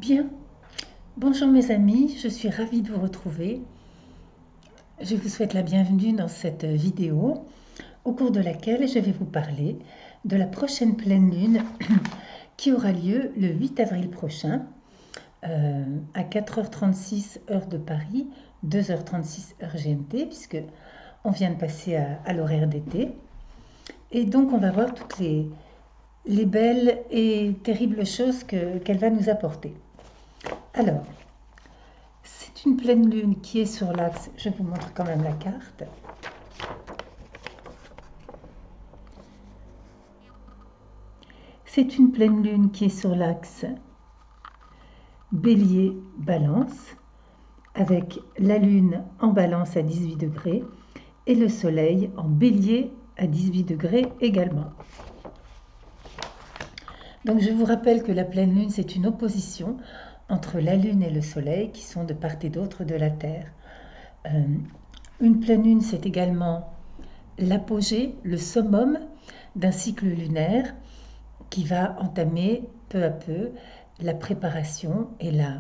Bien, bonjour mes amis, je suis ravie de vous retrouver. Je vous souhaite la bienvenue dans cette vidéo au cours de laquelle je vais vous parler de la prochaine pleine lune qui aura lieu le 8 avril prochain à 4h36 heure de Paris, 2h36 heure GMT puisque on vient de passer à l'horaire d'été. Et donc on va voir toutes les belles et terribles choses qu'elle va nous apporter. Alors, c'est une pleine lune qui est sur l'axe, je vous montre quand même la carte. C'est une pleine lune qui est sur l'axe Bélier-Balance, avec la lune en Balance à 18 degrés et le soleil en Bélier à 18 degrés également. Donc je vous rappelle que la pleine lune, c'est une opposition entre la lune et le soleil qui sont de part et d'autre de la Terre. Une pleine lune, c'est également l'apogée, le summum d'un cycle lunaire qui va entamer peu à peu la préparation et le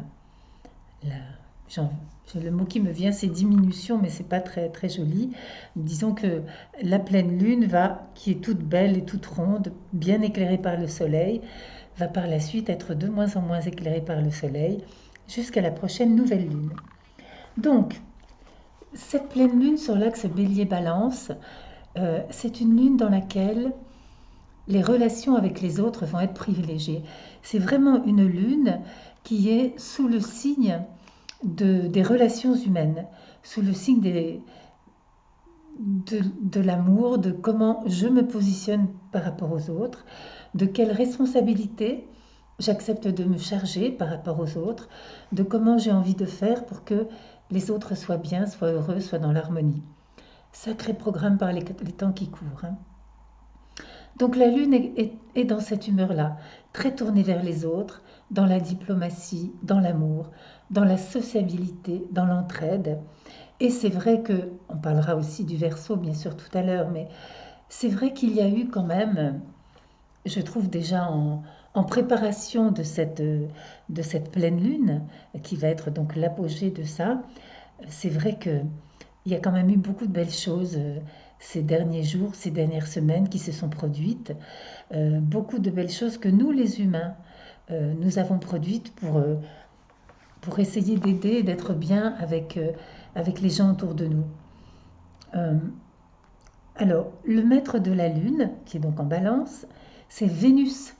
mot qui me vient, c'est diminution, mais c'est pas très joli. Disons que la pleine lune qui est toute belle et toute ronde, bien éclairée par le soleil, va par la suite être de moins en moins éclairée par le soleil jusqu'à la prochaine nouvelle lune. Donc, cette pleine lune sur l'axe Bélier-Balance, c'est une lune dans laquelle les relations avec les autres vont être privilégiées. C'est vraiment une lune qui est sous le signe des relations humaines, sous le signe de l'amour, de comment je me positionne par rapport aux autres, de quelle responsabilité j'accepte de me charger par rapport aux autres, de comment j'ai envie de faire pour que les autres soient bien, soient heureux, soient dans l'harmonie. Sacré programme par les temps qui courent. Hein. Donc la lune est dans cette humeur-là, très tournée vers les autres, dans la diplomatie, dans l'amour, dans la sociabilité, dans l'entraide. Et c'est vrai que, on parlera aussi du Verseau bien sûr tout à l'heure, mais c'est vrai qu'il y a eu quand même, je trouve déjà en préparation de cette pleine lune, qui va être donc l'apogée de ça, c'est vrai qu'il y a quand même eu beaucoup de belles choses ces derniers jours, ces dernières semaines qui se sont produites. Beaucoup de belles choses que nous, les humains, nous avons produites pour essayer d'aider et d'être bien avec les gens autour de nous. Euh, alors, le maître de la Lune, qui est donc en balance, c'est Vénus.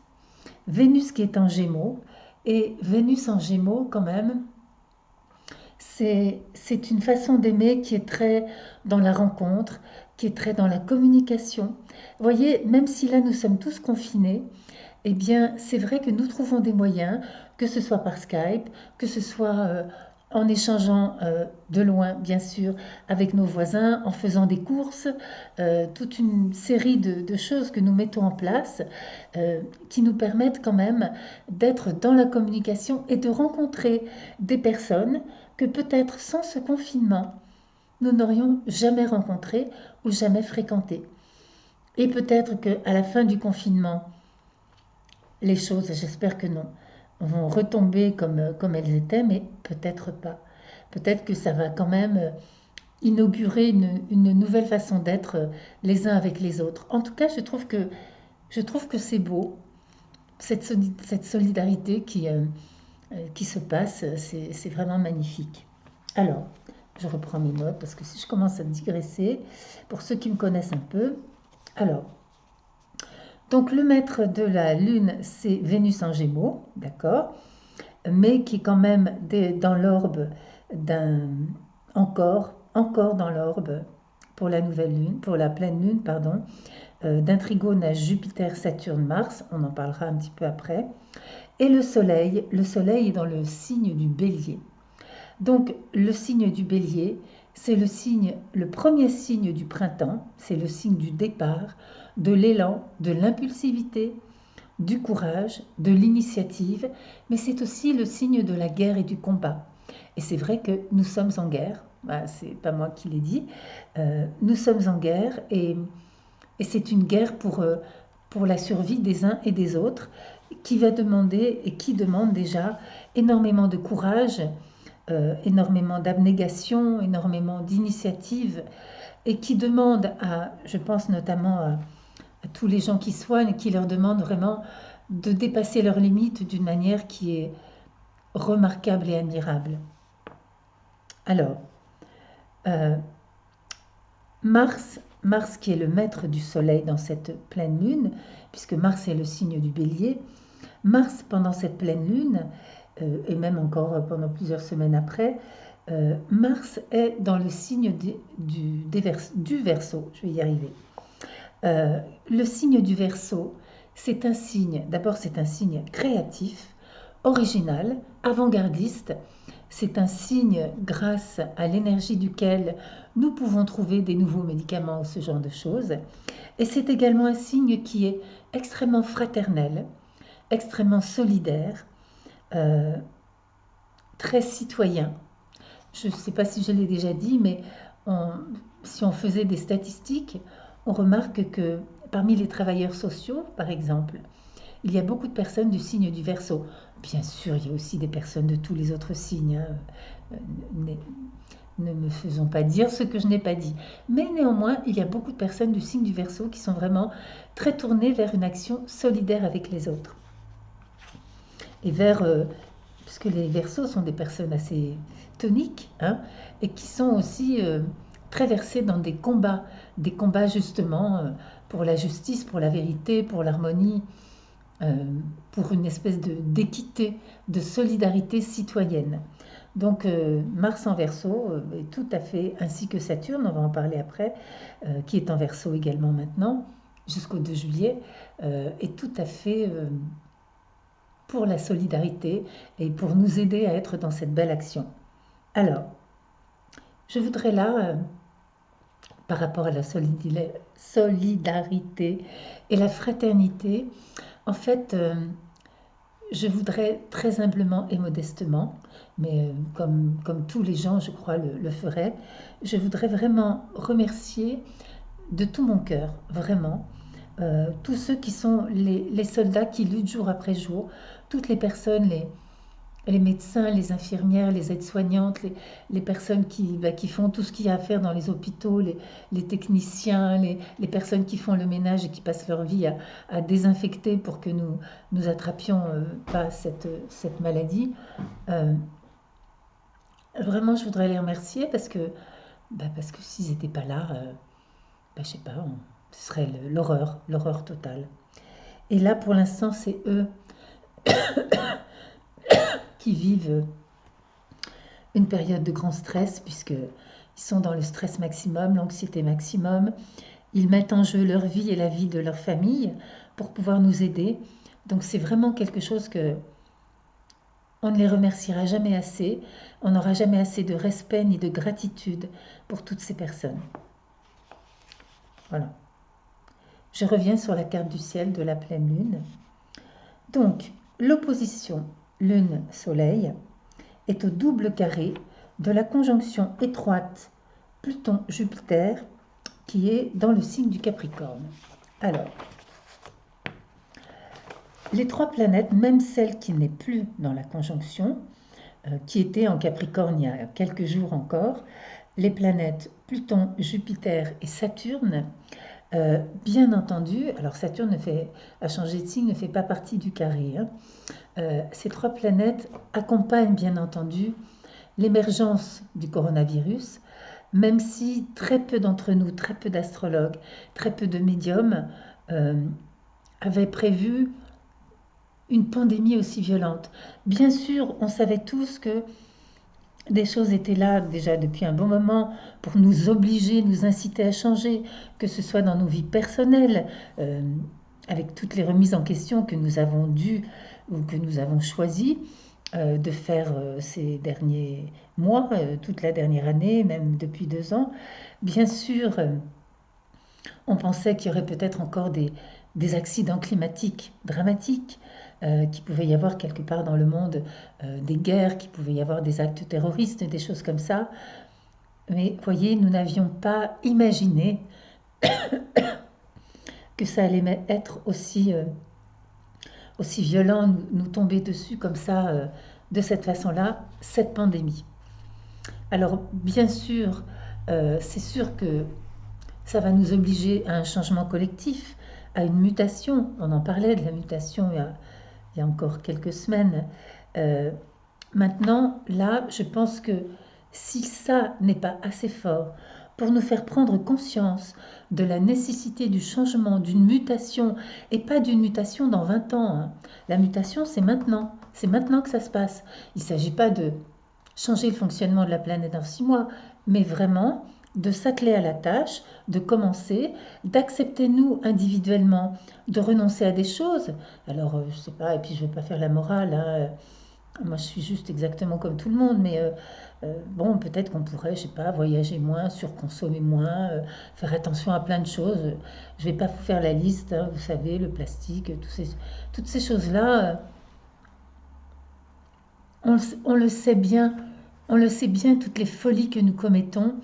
Vénus qui est en Gémeaux. Et Vénus en Gémeaux, quand même, c'est une façon d'aimer qui est très dans la rencontre, qui est très dans la communication. Vous voyez, même si là nous sommes tous confinés, eh bien, c'est vrai que nous trouvons des moyens, que ce soit par Skype, que ce soit en échangeant de loin, bien sûr, avec nos voisins, en faisant des courses, toute une série de choses que nous mettons en place qui nous permettent quand même d'être dans la communication et de rencontrer des personnes que peut-être sans ce confinement, nous n'aurions jamais rencontrées ou jamais fréquentées. Et peut-être qu'à la fin du confinement, les choses, j'espère que non, vont retomber comme elles étaient, mais peut-être pas. Peut-être que ça va quand même inaugurer une nouvelle façon d'être les uns avec les autres. En tout cas, je trouve que c'est beau, cette solidarité qui se passe, c'est vraiment magnifique. Alors, je reprends mes notes parce que si je commence à digresser, pour ceux qui me connaissent un peu, alors, donc le maître de la Lune, c'est Vénus en Gémeaux, d'accord, mais qui est quand même dans l'orbe encore dans l'orbe pour la nouvelle Lune, pour la pleine Lune, pardon, d'un trigone à Jupiter, Saturne, Mars, on en parlera un petit peu après, et le Soleil est dans le signe du Bélier. Donc le signe du Bélier, c'est le premier signe du printemps, c'est le signe du départ, de l'élan, de l'impulsivité, du courage, de l'initiative, mais c'est aussi le signe de la guerre et du combat. Et c'est vrai que nous sommes en guerre, c'est pas moi qui l'ai dit, nous sommes en guerre et c'est une guerre pour la survie des uns et des autres. qui va demander et qui demande déjà énormément de courage, énormément d'abnégation, énormément d'initiative, et qui demande à, je pense notamment à tous les gens qui soignent, qui leur demandent vraiment de dépasser leurs limites d'une manière qui est remarquable et admirable. Alors, euh, Mars qui est le maître du Soleil dans cette pleine lune, puisque Mars est le signe du Bélier, Mars pendant cette pleine lune, et même encore pendant plusieurs semaines après, Mars est dans le signe du Verseau, je vais y arriver. Le signe du Verseau, c'est un signe, d'abord c'est un signe créatif, original, avant-gardiste. C'est un signe grâce à l'énergie duquel nous pouvons trouver des nouveaux médicaments ou ce genre de choses. Et c'est également un signe qui est extrêmement fraternel, extrêmement solidaire, très citoyen. Je ne sais pas si je l'ai déjà dit, mais si on faisait des statistiques, on remarque que parmi les travailleurs sociaux, par exemple, il y a beaucoup de personnes du signe du Verseau. Bien sûr, il y a aussi des personnes de tous les autres signes. Hein. Ne me faisons pas dire ce que je n'ai pas dit. Mais néanmoins, il y a beaucoup de personnes du signe du Verseau qui sont vraiment très tournées vers une action solidaire avec les autres. Et vers, puisque les Verseaux sont des personnes assez toniques, hein, et qui sont aussi très versées dans des combats justement pour la justice, pour la vérité, pour l'harmonie, pour une espèce d'équité, de solidarité citoyenne. Donc Mars en Verseau est tout à fait, ainsi que Saturne, on va en parler après, qui est en Verseau également maintenant, jusqu'au 2 juillet, est tout à fait pour la solidarité et pour nous aider à être dans cette belle action. Alors, je voudrais là, par rapport à la solidarité et la fraternité, en fait, je voudrais très humblement et modestement, mais comme tous les gens, je crois, le feraient, je voudrais vraiment remercier de tout mon cœur, vraiment, tous ceux qui sont les soldats qui luttent jour après jour, toutes les personnes, les médecins, les infirmières, les aides-soignantes, les personnes qui font tout ce qu'il y a à faire dans les hôpitaux, les techniciens, les personnes qui font le ménage et qui passent leur vie à désinfecter pour que nous attrapions pas cette maladie. Vraiment, je voudrais les remercier parce que s'ils n'étaient pas là, je sais pas, ce serait l'horreur totale. Et là, pour l'instant, c'est eux qui vivent une période de grand stress, puisqu'ils sont dans le stress maximum, l'anxiété maximum. Ils mettent en jeu leur vie et la vie de leur famille pour pouvoir nous aider. Donc c'est vraiment quelque chose que on ne les remerciera jamais assez. On n'aura jamais assez de respect ni de gratitude pour toutes ces personnes. Voilà. Je reviens sur la carte du ciel de la pleine lune. Donc, l'opposition Lune-Soleil est au double carré de la conjonction étroite Pluton-Jupiter qui est dans le signe du Capricorne. Alors, les trois planètes, même celle qui n'est plus dans la conjonction, qui était en Capricorne il y a quelques jours encore, les planètes Pluton, Jupiter et Saturne, bien entendu, alors Saturne a changé de signe, ne fait pas partie du carré. Hein. Ces trois planètes accompagnent bien entendu l'émergence du coronavirus, même si très peu d'entre nous, très peu d'astrologues, très peu de médiums avaient prévu une pandémie aussi violente. Bien sûr, on savait tous que des choses étaient là déjà depuis un bon moment pour nous obliger, nous inciter à changer, que ce soit dans nos vies personnelles, avec toutes les remises en question que nous avons dû ou que nous avons choisi de faire ces derniers mois, toute la dernière année, même depuis 2 ans. Bien sûr, on pensait qu'il y aurait peut-être encore des accidents climatiques dramatiques, qu'il pouvait y avoir quelque part dans le monde des guerres, qu'il pouvait y avoir des actes terroristes, des choses comme ça. Mais voyez, nous n'avions pas imaginé que ça allait être aussi aussi violent nous tomber dessus comme ça, de cette façon-là, cette pandémie. Alors, bien sûr, c'est sûr que ça va nous obliger à un changement collectif, à une mutation. On en parlait de la mutation il y a encore quelques semaines. Euh, Maintenant, là, je pense que si ça n'est pas assez fort pour nous faire prendre conscience de la nécessité du changement, d'une mutation, et pas d'une mutation dans 20 ans, hein. La mutation, c'est maintenant que ça se passe. Il ne s'agit pas de changer le fonctionnement de la planète dans 6 mois, mais vraiment de s'atteler à la tâche, de commencer, d'accepter nous individuellement, de renoncer à des choses. Alors, je sais pas, et puis je ne vais pas faire la morale, hein. Moi, je suis juste exactement comme tout le monde, mais bon, peut-être qu'on pourrait, je sais pas, voyager moins, surconsommer moins, faire attention à plein de choses. Je vais pas vous faire la liste, hein, vous savez, le plastique, toutes ces choses-là, on le sait bien, on le sait bien, toutes les folies que nous commettons,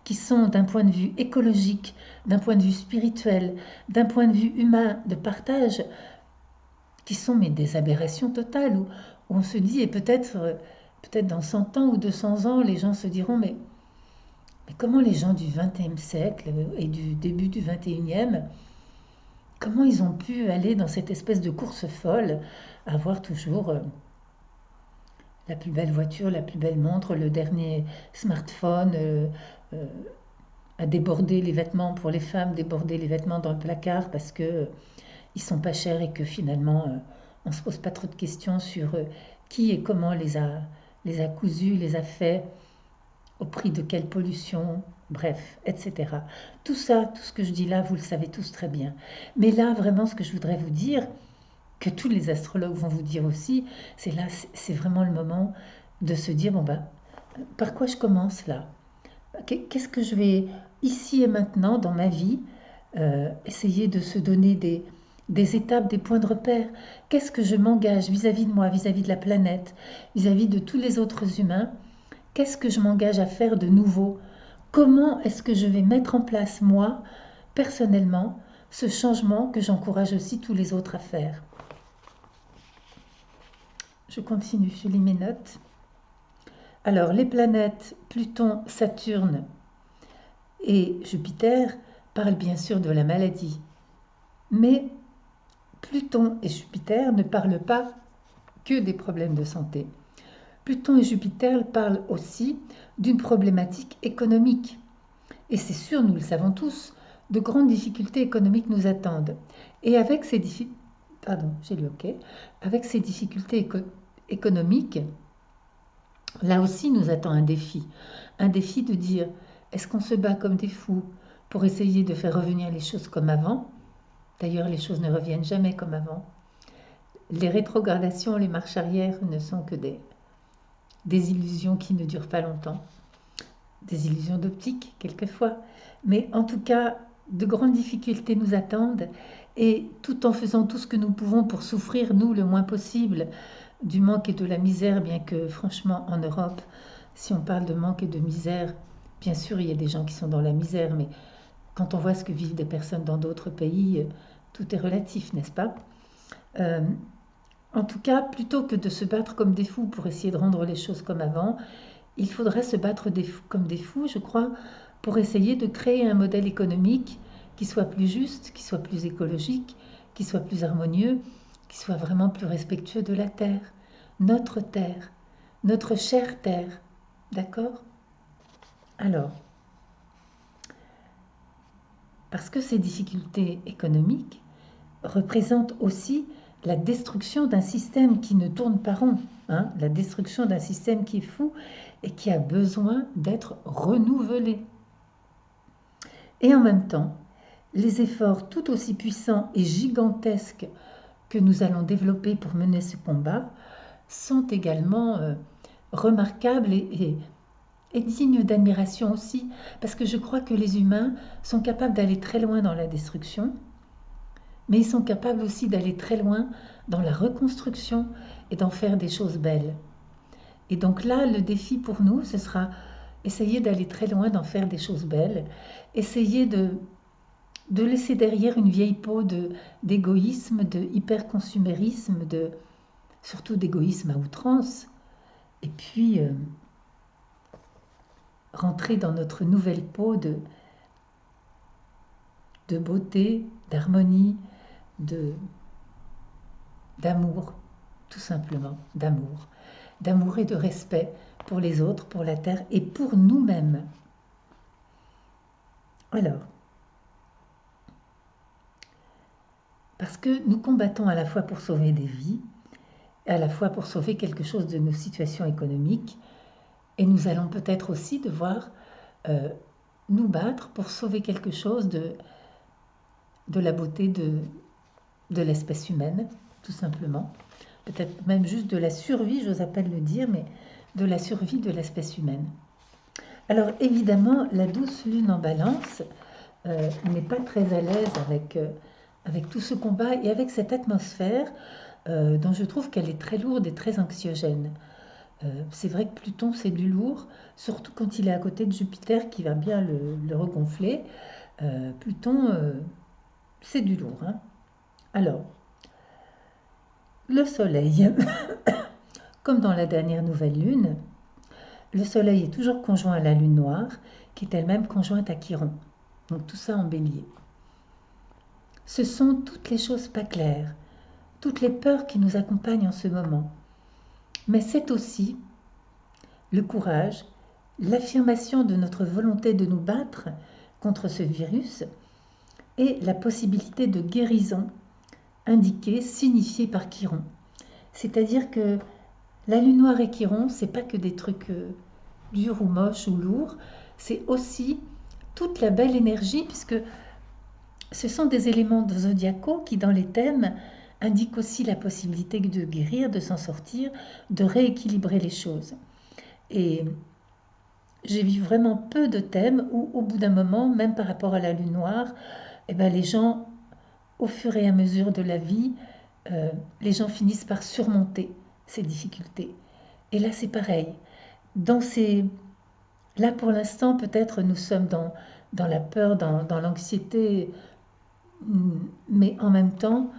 qui sont d'un point de vue écologique, d'un point de vue spirituel, d'un point de vue humain, de partage, qui sont mais des aberrations totales, où on se dit, et peut-être dans 100 ans ou 200 ans, les gens se diront, mais comment les gens du XXe siècle et du début du XXIe, comment ils ont pu aller dans cette espèce de course folle, avoir toujours la plus belle voiture, la plus belle montre, le dernier smartphone, euh, à déborder les vêtements pour les femmes, déborder les vêtements dans le placard parce que ils sont pas chers et que finalement on se pose pas trop de questions sur qui et comment les a cousus, les a faits, au prix de quelle pollution, bref, etc. Tout ça, tout ce que je dis là, vous le savez tous très bien. Mais là, vraiment, ce que je voudrais vous dire, que tous les astrologues vont vous dire aussi, c'est là, c'est vraiment le moment de se dire, bon bah, par quoi je commence là? Qu'est-ce que je vais, ici et maintenant, dans ma vie, essayer de se donner des étapes, des points de repère? Qu'est-ce que je m'engage vis-à-vis de moi, vis-à-vis de la planète, vis-à-vis de tous les autres humains? Qu'est-ce que je m'engage à faire de nouveau? Comment est-ce que je vais mettre en place, moi, personnellement, ce changement que j'encourage aussi tous les autres à faire? Je continue, je lis mes notes. Alors, les planètes Pluton, Saturne et Jupiter parlent bien sûr de la maladie. Mais Pluton et Jupiter ne parlent pas que des problèmes de santé. Pluton et Jupiter parlent aussi d'une problématique économique. Et c'est sûr, nous le savons tous, de grandes difficultés économiques nous attendent. Et avec ces difficultés, avec ces difficultés économiques, là aussi nous attend un défi. Un défi de dire, est-ce qu'on se bat comme des fous pour essayer de faire revenir les choses comme avant? D'ailleurs, les choses ne reviennent jamais comme avant. Les rétrogradations, les marches arrière ne sont que des illusions qui ne durent pas longtemps. Des illusions d'optique, quelquefois. Mais en tout cas, de grandes difficultés nous attendent. Et tout en faisant tout ce que nous pouvons pour souffrir, nous, le moins possible, du manque et de la misère, bien que franchement, en Europe, si on parle de manque et de misère, bien sûr, il y a des gens qui sont dans la misère, mais quand on voit ce que vivent des personnes dans d'autres pays, tout est relatif, n'est-ce pas? Euh, En tout cas, plutôt que de se battre comme des fous pour essayer de rendre les choses comme avant, il faudrait se battre comme des fous, je crois, pour essayer de créer un modèle économique qui soit plus juste, qui soit plus écologique, qui soit plus harmonieux, qui soit vraiment plus respectueux de la Terre, notre chère Terre. D'accord? Alors, parce que ces difficultés économiques représentent aussi la destruction d'un système qui ne tourne pas rond, hein, la destruction d'un système qui est fou et qui a besoin d'être renouvelé. Et en même temps, les efforts tout aussi puissants et gigantesques que nous allons développer pour mener ce combat sont également remarquables et dignes d'admiration aussi, parce que je crois que les humains sont capables d'aller très loin dans la destruction, mais ils sont capables aussi d'aller très loin dans la reconstruction et d'en faire des choses belles. Et donc là, le défi pour nous, ce sera essayer d'aller très loin, d'en faire des choses belles, essayer de laisser derrière une vieille peau d'égoïsme, de hyperconsumérisme, surtout d'égoïsme à outrance, et puis rentrer dans notre nouvelle peau de beauté, d'harmonie, d'amour, tout simplement, d'amour et de respect pour les autres, pour la terre et pour nous-mêmes. Alors, parce que nous combattons à la fois pour sauver des vies, et à la fois pour sauver quelque chose de nos situations économiques, et nous allons peut-être aussi devoir nous battre pour sauver quelque chose de la beauté de l'espèce humaine, tout simplement. Peut-être même juste de la survie, j'ose à peine le dire, mais de la survie de l'espèce humaine. Alors évidemment, la douce lune en balance n'est pas très à l'aise avec tout ce combat et avec cette atmosphère dont je trouve qu'elle est très lourde et très anxiogène. C'est vrai que Pluton, c'est du lourd, surtout quand il est à côté de Jupiter qui va bien le regonfler. Pluton, c'est du lourd. Hein. Alors, le Soleil, comme dans la dernière nouvelle lune, le Soleil est toujours conjoint à la Lune noire, qui est elle-même conjointe à Chiron. Donc tout ça en bélier. Ce sont toutes les choses pas claires, toutes les peurs qui nous accompagnent en ce moment. Mais c'est aussi le courage, l'affirmation de notre volonté de nous battre contre ce virus et la possibilité de guérison indiquée, signifiée par Chiron. C'est-à-dire que la Lune noire et Chiron, c'est pas que des trucs durs ou moches ou lourds, c'est aussi toute la belle énergie, puisque ce sont des éléments zodiacaux qui, dans les thèmes, indiquent aussi la possibilité de guérir, de s'en sortir, de rééquilibrer les choses. Et j'ai vu vraiment peu de thèmes où, au bout d'un moment, même par rapport à la Lune noire, les gens, au fur et à mesure de la vie, les gens finissent par surmonter ces difficultés. Et là, c'est pareil. Là, pour l'instant, peut-être nous sommes dans la peur, dans l'anxiété, mais en même temps,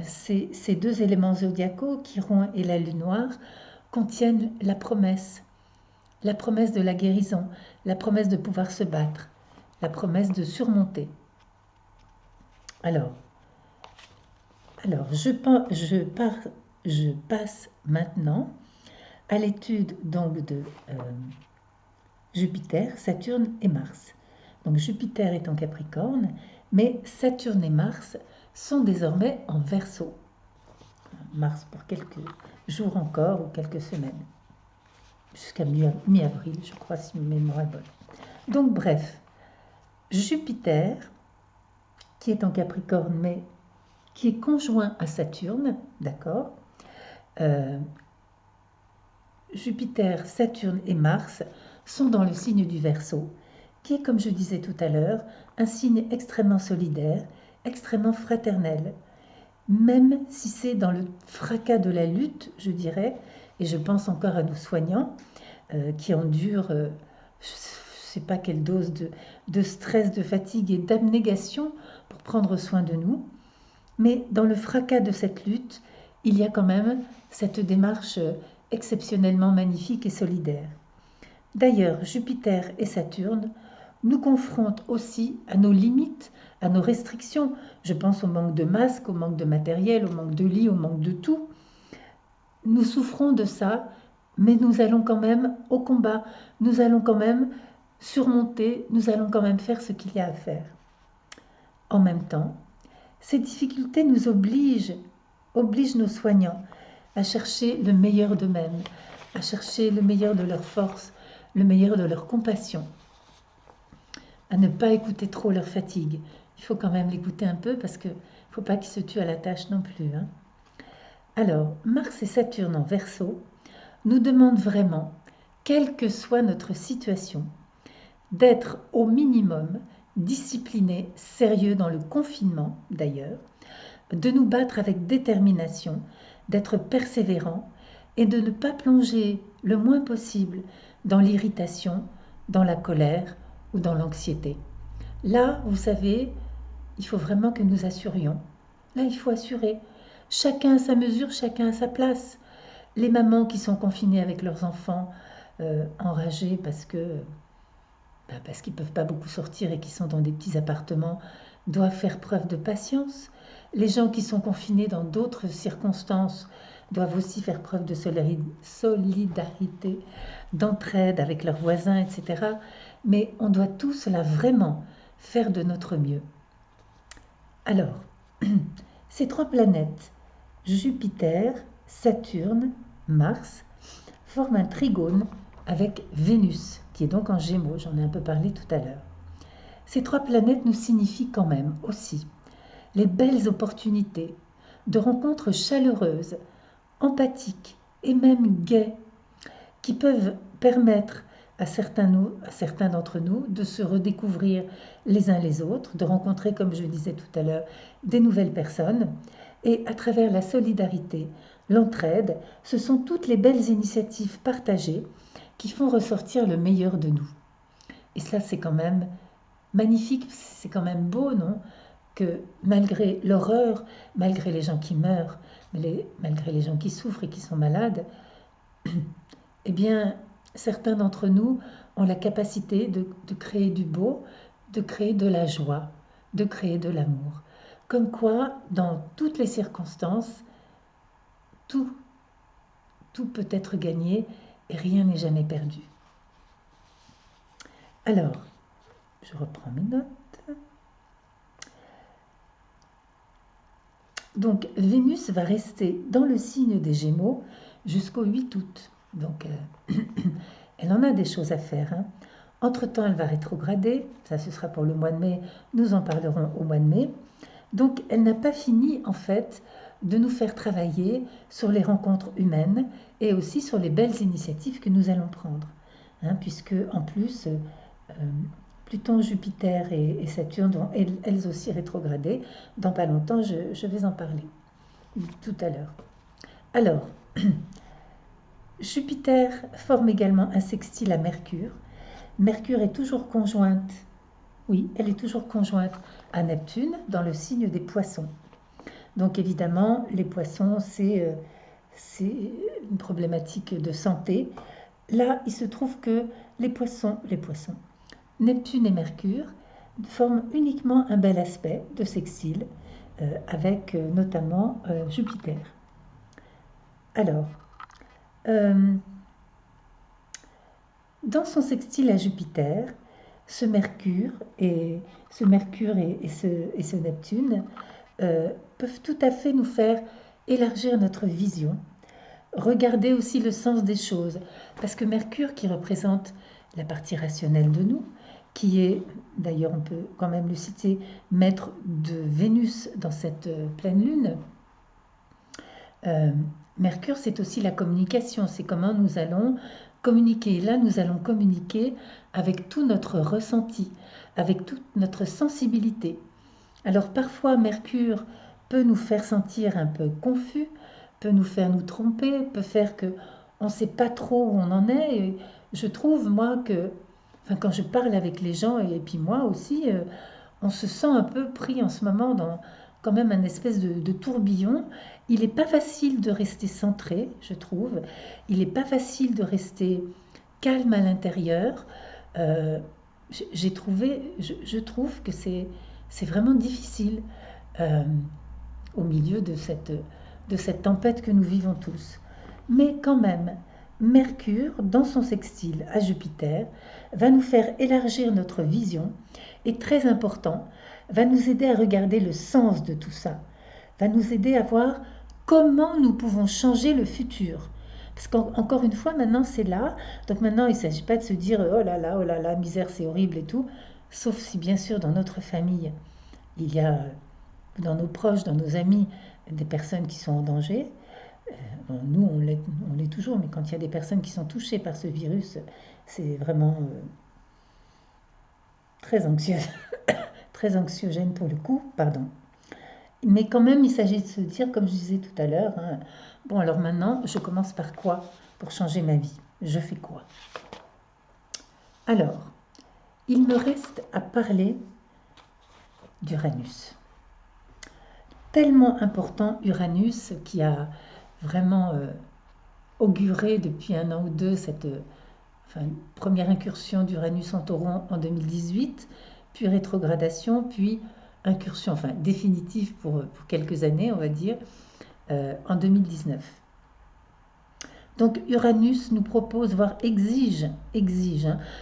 ces deux éléments zodiacaux, Chiron et la Lune noire, contiennent la promesse de la guérison, la promesse de pouvoir se battre, la promesse de surmonter. Alors je passe maintenant à l'étude donc de Jupiter, Saturne et Mars. Donc Jupiter est en Capricorne, mais Saturne et Mars sont désormais en Verseau. Mars pour quelques jours encore ou quelques semaines, jusqu'à mi-avril, je crois, si ma mémoire est bonne. Donc bref, Jupiter, qui est en Capricorne, mais qui est conjoint à Saturne, d'accord, Jupiter, Saturne et Mars sont dans le signe du Verseau, qui est, comme je disais tout à l'heure, un signe extrêmement solidaire, extrêmement fraternel, même si c'est dans le fracas de la lutte, je dirais, et je pense encore à nos soignants qui endurent, je ne sais pas quelle dose de stress, de fatigue et d'abnégation pour prendre soin de nous, mais dans le fracas de cette lutte, il y a quand même cette démarche exceptionnellement magnifique et solidaire. D'ailleurs, Jupiter et Saturne nous confrontent aussi à nos limites, à nos restrictions. Je pense au manque de masques, au manque de matériel, au manque de lits, au manque de tout. Nous souffrons de ça, mais nous allons quand même au combat, nous allons quand même surmonter, nous allons quand même faire ce qu'il y a à faire. En même temps, ces difficultés nous obligent nos soignants à chercher le meilleur d'eux-mêmes, à chercher le meilleur de leur force, le meilleur de leur compassion, à ne pas écouter trop leur fatigue. Il faut quand même l'écouter un peu parce qu'il ne faut pas qu'ils se tuent à la tâche non plus. Hein. Alors, Mars et Saturne en Verseau nous demandent vraiment, quelle que soit notre situation, d'être au minimum disciplinés, sérieux dans le confinement d'ailleurs, de nous battre avec détermination, d'être persévérants et de ne pas plonger le moins possible dans l'irritation, dans la colère ou dans l'anxiété. Là, vous savez, il faut vraiment que nous assurions. Là, il faut assurer. Chacun à sa mesure, chacun à sa place. Les mamans qui sont confinées avec leurs enfants, enragés parce qu'ils ne peuvent pas beaucoup sortir et qui sont dans des petits appartements, doivent faire preuve de patience. Les gens qui sont confinés dans d'autres circonstances doivent aussi faire preuve de solidarité, d'entraide avec leurs voisins, etc. Mais on doit tous là vraiment faire de notre mieux. Alors, ces 3 planètes, Jupiter, Saturne, Mars, forment un trigone avec Vénus, qui est donc en Gémeaux, j'en ai un peu parlé tout à l'heure. Ces 3 planètes nous signifient quand même aussi les belles opportunités de rencontres chaleureuses, empathiques et même gaies, qui peuvent permettre à certains d'entre nous de se redécouvrir les uns les autres, de rencontrer, comme je disais tout à l'heure, des nouvelles personnes. Et à travers la solidarité, l'entraide, ce sont toutes les belles initiatives partagées qui font ressortir le meilleur de nous. Et cela, c'est quand même magnifique, c'est quand même beau, non? Que malgré l'horreur, malgré les gens qui meurent, malgré les gens qui souffrent et qui sont malades, eh bien, certains d'entre nous ont la capacité de créer du beau, de créer de la joie, de créer de l'amour. Comme quoi, dans toutes les circonstances, tout, tout peut être gagné et rien n'est jamais perdu. Alors, je reprends mes notes. Donc, Vénus va rester dans le signe des Gémeaux jusqu'au 8 août. Donc, elle en a des choses à faire. Hein. Entre-temps, elle va rétrograder. Ça, ce sera pour le mois de mai. Nous en parlerons au mois de mai. Donc, elle n'a pas fini, en fait, de nous faire travailler sur les rencontres humaines et aussi sur les belles initiatives que nous allons prendre. Hein, puisque, en plus, Pluton, Jupiter et Saturne vont elles aussi rétrograder. Dans pas longtemps, je vais en parler tout à l'heure. Alors, Jupiter forme également un sextile à Mercure. Mercure est toujours conjointe, oui, elle est toujours conjointe à Neptune dans le signe des Poissons. Donc évidemment, les Poissons, c'est une problématique de santé. Là, il se trouve que les poissons, Neptune et Mercure forment uniquement un bel aspect de sextile avec notamment Jupiter. Alors, dans son sextile à Jupiter, ce Mercure et ce Neptune peuvent tout à fait nous faire élargir notre vision, regarder aussi le sens des choses, parce que Mercure, qui représente la partie rationnelle de nous, qui est, d'ailleurs on peut quand même le citer, maître de Vénus dans cette pleine lune, Mercure, c'est aussi la communication, c'est comment nous allons communiquer. Là, nous allons communiquer avec tout notre ressenti, avec toute notre sensibilité. Alors parfois, Mercure peut nous faire sentir un peu confus, peut nous faire nous tromper, peut faire que on ne sait pas trop où on en est. Et je trouve, moi, que quand je parle avec les gens, et puis moi aussi, on se sent un peu pris en ce moment dans quand même un espèce de tourbillon. Il n'est pas facile de rester centré, je trouve. Il n'est pas facile de rester calme à l'intérieur. Je trouve que c'est vraiment difficile au milieu de cette tempête que nous vivons tous. Mais quand même, Mercure, dans son sextile à Jupiter, va nous faire élargir notre vision et, très important, va nous aider à regarder le sens de tout ça, va nous aider à voir comment nous pouvons changer le futur. Parce qu'encore une fois, maintenant c'est là, donc maintenant il ne s'agit pas de se dire oh là là, misère c'est horrible et tout, sauf si bien sûr dans notre famille, il y a dans nos proches, dans nos amis, des personnes qui sont en danger. Bon, nous, on l'est toujours, mais quand il y a des personnes qui sont touchées par ce virus, c'est vraiment très anxieux, très anxiogène pour le coup, pardon. Mais quand même, il s'agit de se dire, comme je disais tout à l'heure, hein, bon alors maintenant, je commence par quoi pour changer ma vie? Je fais quoi? Alors, il me reste à parler d'Uranus. Tellement important Uranus qui a vraiment auguré depuis un an ou deux cette première incursion d'Uranus en Taureau en 2018, puis rétrogradation, puis incursion, définitive pour quelques années, on va dire, en 2019. Donc Uranus nous propose, voire exige,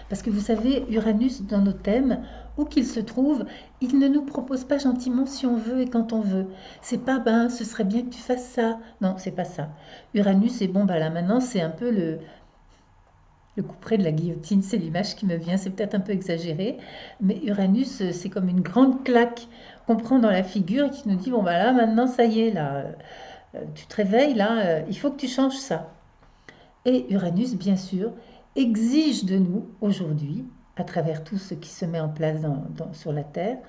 parce que vous savez, Uranus dans nos thèmes, où qu'il se trouve, il ne nous propose pas gentiment si on veut et quand on veut. C'est pas, ce serait bien que tu fasses ça. Non, c'est pas ça. Uranus, c'est bon, là maintenant, c'est un peu le couperet de la guillotine, c'est l'image qui me vient, c'est peut-être un peu exagéré, mais Uranus, c'est comme une grande claque qu'on prend dans la figure et qui nous dit, bon, là, maintenant, ça y est, là, tu te réveilles, là, il faut que tu changes ça. Et Uranus, bien sûr, exige de nous aujourd'hui, à travers tout ce qui se met en place sur la Terre,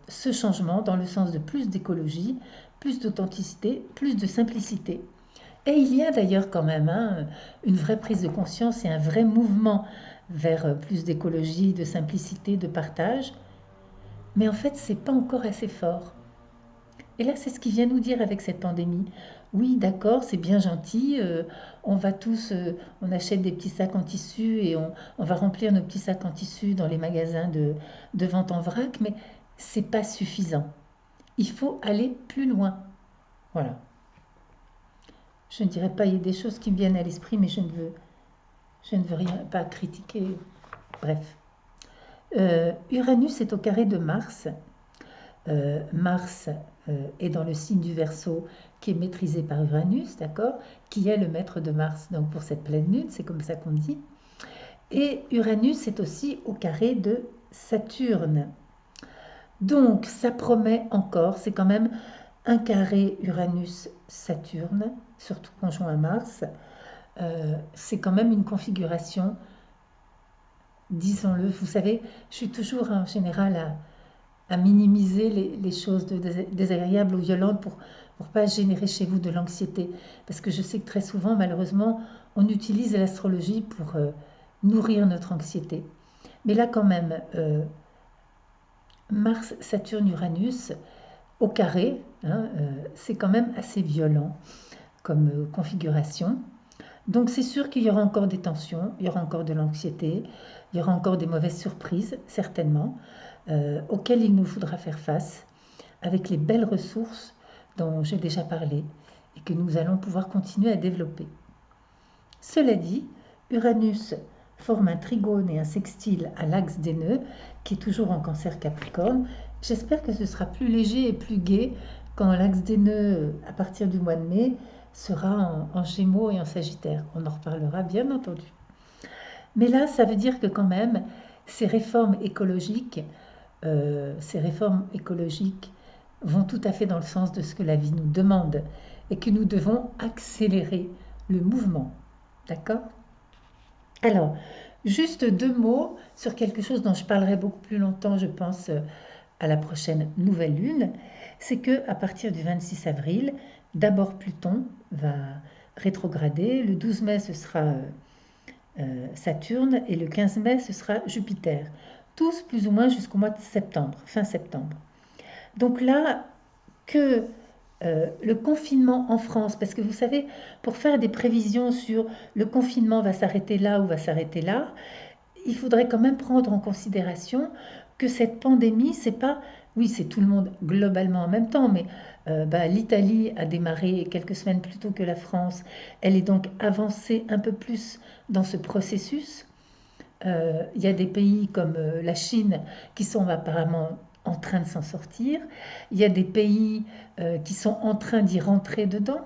ce changement dans le sens de plus d'écologie, plus d'authenticité, plus de simplicité. Et il y a d'ailleurs quand même une vraie prise de conscience et un vrai mouvement vers plus d'écologie, de simplicité, de partage. Mais en fait, c'est pas encore assez fort. Et là, c'est ce qu'il vient nous dire avec cette pandémie. Oui, d'accord, c'est bien gentil, on va tous, on achète des petits sacs en tissu et on va remplir nos petits sacs en tissu dans les magasins de vente en vrac, mais c'est pas suffisant. Il faut aller plus loin. Voilà. Je ne dirais pas, il y a des choses qui me viennent à l'esprit, mais je ne veux rien, pas critiquer. Bref. Uranus est au carré de Mars. Mars est dans le signe du Verseau qui est maîtrisé par Uranus, d'accord, qui est le maître de Mars, donc pour cette pleine lune, c'est comme ça qu'on dit. Et Uranus est aussi au carré de Saturne. Donc ça promet encore, c'est quand même un carré Uranus-Saturne, surtout conjoint à Mars. C'est quand même une configuration, disons-le, vous savez, je suis toujours en général à minimiser les choses désagréables ou violentes pour pas générer chez vous de l'anxiété. Parce que je sais que très souvent, malheureusement, on utilise l'astrologie pour nourrir notre anxiété. Mais là, quand même, Mars, Saturne, Uranus, au carré, c'est quand même assez violent comme configuration. Donc c'est sûr qu'il y aura encore des tensions, il y aura encore de l'anxiété, il y aura encore des mauvaises surprises, certainement, auxquelles il nous faudra faire face avec les belles ressources dont j'ai déjà parlé et que nous allons pouvoir continuer à développer. Cela dit, Uranus forme un trigone et un sextile à l'axe des nœuds, qui est toujours en Cancer Capricorne. J'espère que ce sera plus léger et plus gai quand l'axe des nœuds, à partir du mois de mai, sera en Gémeaux et en Sagittaire. On en reparlera bien entendu. Mais là, ça veut dire que quand même, ces réformes écologiques vont tout à fait dans le sens de ce que la vie nous demande et que nous devons accélérer le mouvement. D'accord? Alors, juste 2 mots sur quelque chose dont je parlerai beaucoup plus longtemps, je pense, à la prochaine nouvelle lune. C'est que à partir du 26 avril, d'abord Pluton va rétrograder. Le 12 mai, ce sera Saturne et le 15 mai, ce sera Jupiter. Tous plus ou moins jusqu'au mois de septembre, fin septembre. Donc là, que le confinement en France, parce que vous savez, pour faire des prévisions sur le confinement va s'arrêter là ou va s'arrêter là, il faudrait quand même prendre en considération que cette pandémie, c'est pas, oui, c'est tout le monde globalement en même temps, mais l'Italie a démarré quelques semaines plus tôt que la France. Elle est donc avancée un peu plus dans ce processus. Il y a des pays comme la Chine qui sont apparemment en train de s'en sortir. Il y a des pays qui sont en train d'y rentrer dedans.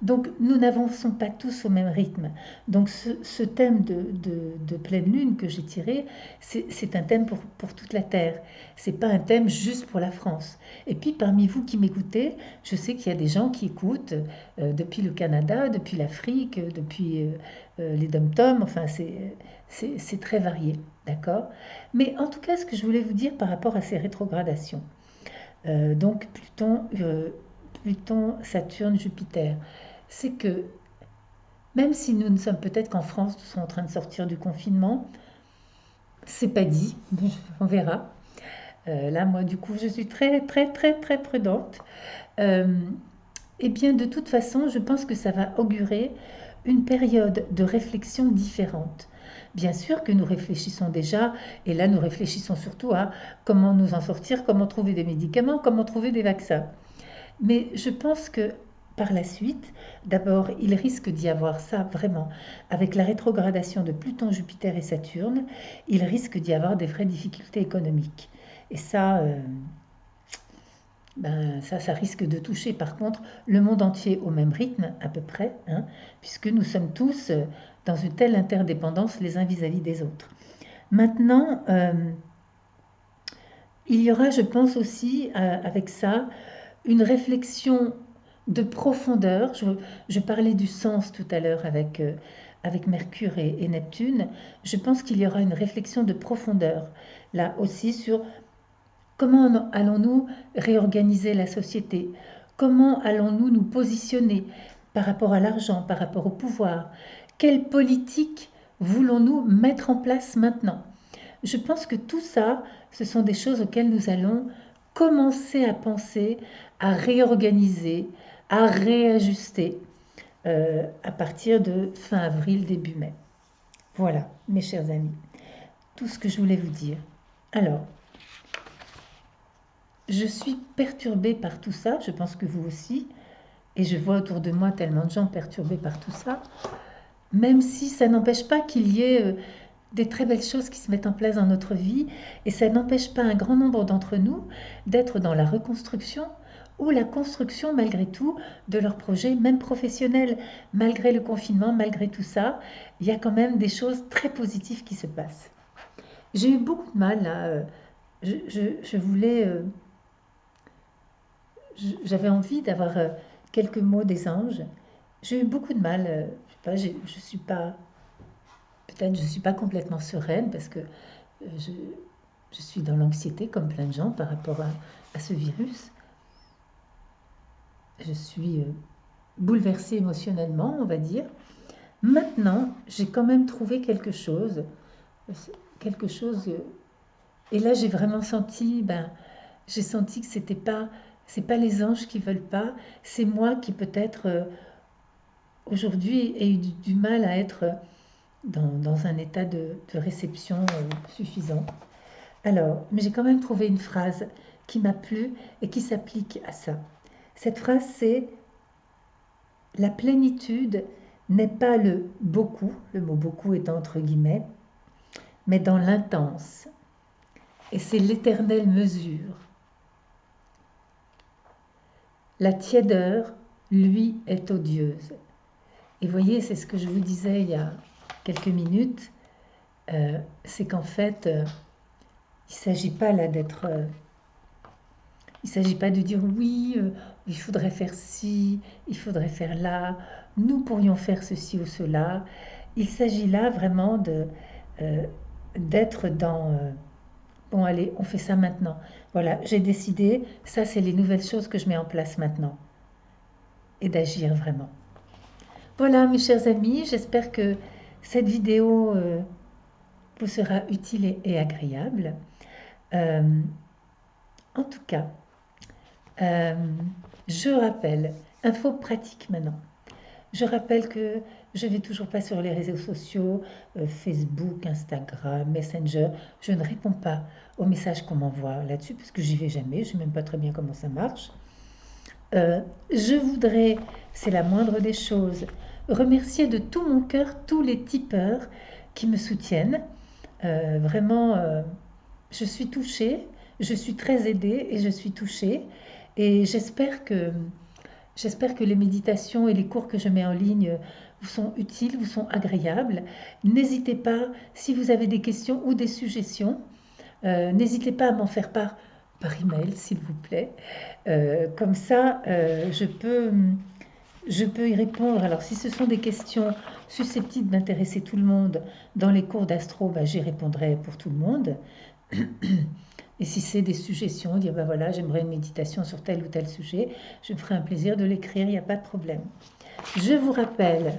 Donc nous n'avançons pas tous au même rythme. Donc ce thème de pleine lune que j'ai tiré, c'est un thème pour toute la Terre. C'est pas un thème juste pour la France. Et puis parmi vous qui m'écoutez, je sais qu'il y a des gens qui écoutent depuis le Canada, depuis l'Afrique, depuis les dom-toms, enfin c'est très varié, d'accord? Mais en tout cas, ce que je voulais vous dire par rapport à ces rétrogradations, donc Pluton, Saturne, Jupiter, c'est que même si nous ne sommes peut-être qu'en France, nous sommes en train de sortir du confinement, c'est pas dit, on verra. Là, moi, du coup, je suis très, très, très, très prudente. Euh, eh bien, de toute façon, je pense que ça va augurer une période de réflexion différente. Bien sûr que nous réfléchissons déjà, et là, nous réfléchissons surtout à comment nous en sortir, comment trouver des médicaments, comment trouver des vaccins. Mais je pense que par la suite, d'abord, il risque d'y avoir ça vraiment. Avec la rétrogradation de Pluton, Jupiter et Saturne, il risque d'y avoir des vraies difficultés économiques. Et ça, ça risque de toucher par contre le monde entier au même rythme à peu près, hein, puisque nous sommes tous dans une telle interdépendance les uns vis-à-vis des autres. Maintenant, il y aura, je pense aussi, avec ça, une réflexion de profondeur. Je parlais du sens tout à l'heure avec Mercure et Neptune. Je pense qu'il y aura une réflexion de profondeur là aussi sur comment allons-nous réorganiser la société, comment allons-nous nous positionner par rapport à l'argent, par rapport au pouvoir, quelle politique voulons-nous mettre en place maintenant. Je pense que tout ça, ce sont des choses auxquelles nous allons commencer à penser, à réorganiser, à réajuster à partir de fin avril, début mai. Voilà, mes chers amis, tout ce que je voulais vous dire. Alors, je suis perturbée par tout ça, je pense que vous aussi, et je vois autour de moi tellement de gens perturbés par tout ça, même si ça n'empêche pas qu'il y ait des très belles choses qui se mettent en place dans notre vie, et ça n'empêche pas un grand nombre d'entre nous d'être dans la reconstruction ou la construction malgré tout de leur projet, même professionnel. Malgré le confinement, malgré tout ça, il y a quand même des choses très positives qui se passent. J'ai eu beaucoup de mal là, je voulais... j'avais envie d'avoir quelques mots des anges. J'ai eu beaucoup de mal, je sais pas, je suis pas, peut-être je suis pas complètement sereine parce que je, je suis dans l'anxiété comme plein de gens par rapport à ce virus. Je suis bouleversée émotionnellement, on va dire. Maintenant, j'ai quand même trouvé quelque chose, et là j'ai vraiment senti, j'ai senti que c'est pas les anges qui veulent pas, c'est moi qui peut-être aujourd'hui ai eu du mal à être dans un état de réception suffisant. Alors, mais j'ai quand même trouvé une phrase qui m'a plu et qui s'applique à ça. Cette phrase, c'est: la plénitude n'est pas le beaucoup, le mot beaucoup étant entre guillemets, mais dans l'intense. Et c'est l'éternelle mesure. La tiédeur, lui, est odieuse. Et voyez, c'est ce que je vous disais il y a quelques minutes, c'est qu'en fait, il ne s'agit pas là d'être... il ne s'agit pas de dire oui, il faudrait faire ci, il faudrait faire là, nous pourrions faire ceci ou cela. Il s'agit là vraiment d'être dans... bon allez, on fait ça maintenant. Voilà, j'ai décidé, ça c'est les nouvelles choses que je mets en place maintenant. Et d'agir vraiment. Voilà mes chers amis, j'espère que cette vidéo vous sera utile et agréable. En tout cas, je rappelle, info pratique maintenant. Je rappelle que je ne vais toujours pas sur les réseaux sociaux, Facebook, Instagram, Messenger. Je ne réponds pas aux messages qu'on m'envoie là-dessus parce que j'y vais jamais. Je ne sais même pas très bien comment ça marche. Je voudrais, c'est la moindre des choses, remercier de tout mon cœur tous les tipeurs qui me soutiennent. Vraiment, je suis touchée, je suis très aidée et je suis touchée. Et j'espère que les méditations et les cours que je mets en ligne vous sont utiles, vous sont agréables. N'hésitez pas, si vous avez des questions ou des suggestions, n'hésitez pas à m'en faire part par email, s'il vous plaît. Comme ça, je peux y répondre. Alors, si ce sont des questions susceptibles d'intéresser tout le monde dans les cours d'astro, j'y répondrai pour tout le monde. Et si c'est des suggestions, dire voilà, j'aimerais une méditation sur tel ou tel sujet, je me ferai un plaisir de l'écrire, il n'y a pas de problème. Je vous rappelle,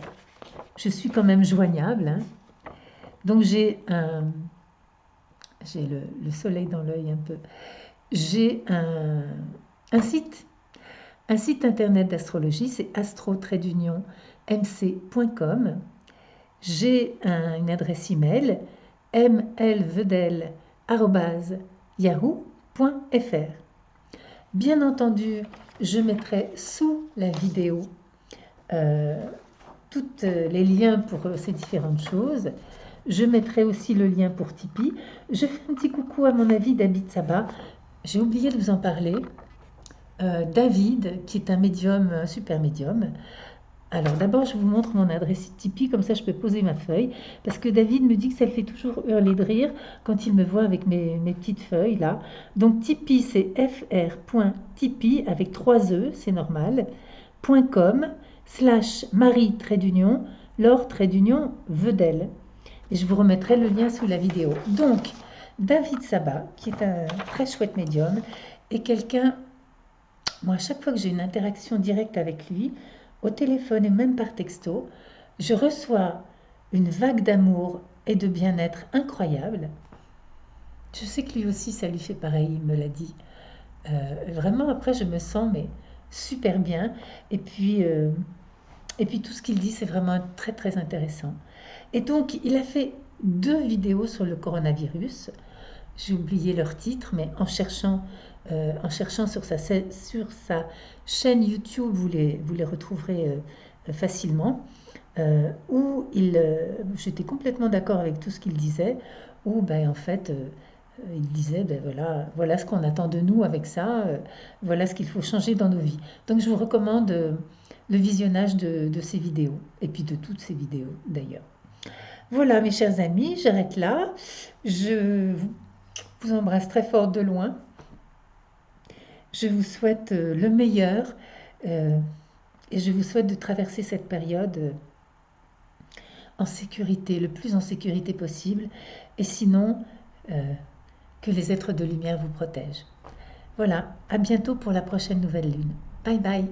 je suis quand même joignable, hein. Donc j'ai J'ai le soleil dans l'œil un peu. J'ai un site, un site internet d'astrologie, c'est astro-mc.com. J'ai une adresse email mlvedel@yahoo.fr. Bien entendu, je mettrai sous la vidéo tous les liens pour ces différentes choses. Je mettrai aussi le lien pour Tipeee. Je fais un petit coucou à mon ami David Sabat. J'ai oublié de vous en parler. David, qui est un médium, un super médium. Alors d'abord, je vous montre mon adresse Tipeee, comme ça je peux poser ma feuille. Parce que David me dit que ça le fait toujours hurler de rire quand il me voit avec mes petites feuilles là. Donc Tipeee, c'est fr.tipeee avec 3 E, c'est normal, .com/Marie-Laure Vedel. Et je vous remettrai le lien sous la vidéo. Donc, David Sabat, qui est un très chouette médium, est quelqu'un, moi, à chaque fois que j'ai une interaction directe avec lui, au téléphone et même par texto, je reçois une vague d'amour et de bien-être incroyable. Je sais que lui aussi, ça lui fait pareil, il me l'a dit. Vraiment, après, je me sens mais super bien. Et puis tout ce qu'il dit, c'est vraiment très, très intéressant. Et donc, il a fait 2 vidéos sur le coronavirus. J'ai oublié leur titre, mais en cherchant sur sa chaîne YouTube, vous les retrouverez facilement. Où j'étais complètement d'accord avec tout ce qu'il disait, où ben, en fait, il disait, ben voilà ce qu'on attend de nous avec ça, voilà ce qu'il faut changer dans nos vies. Donc je vous recommande le visionnage de ces vidéos, et puis de toutes ces vidéos d'ailleurs. Voilà mes chers amis, j'arrête là. Je vous embrasse très fort de loin. Je vous souhaite le meilleur et je vous souhaite de traverser cette période en sécurité, le plus en sécurité possible. Et sinon, que les êtres de lumière vous protègent. Voilà, à bientôt pour la prochaine nouvelle lune. Bye bye.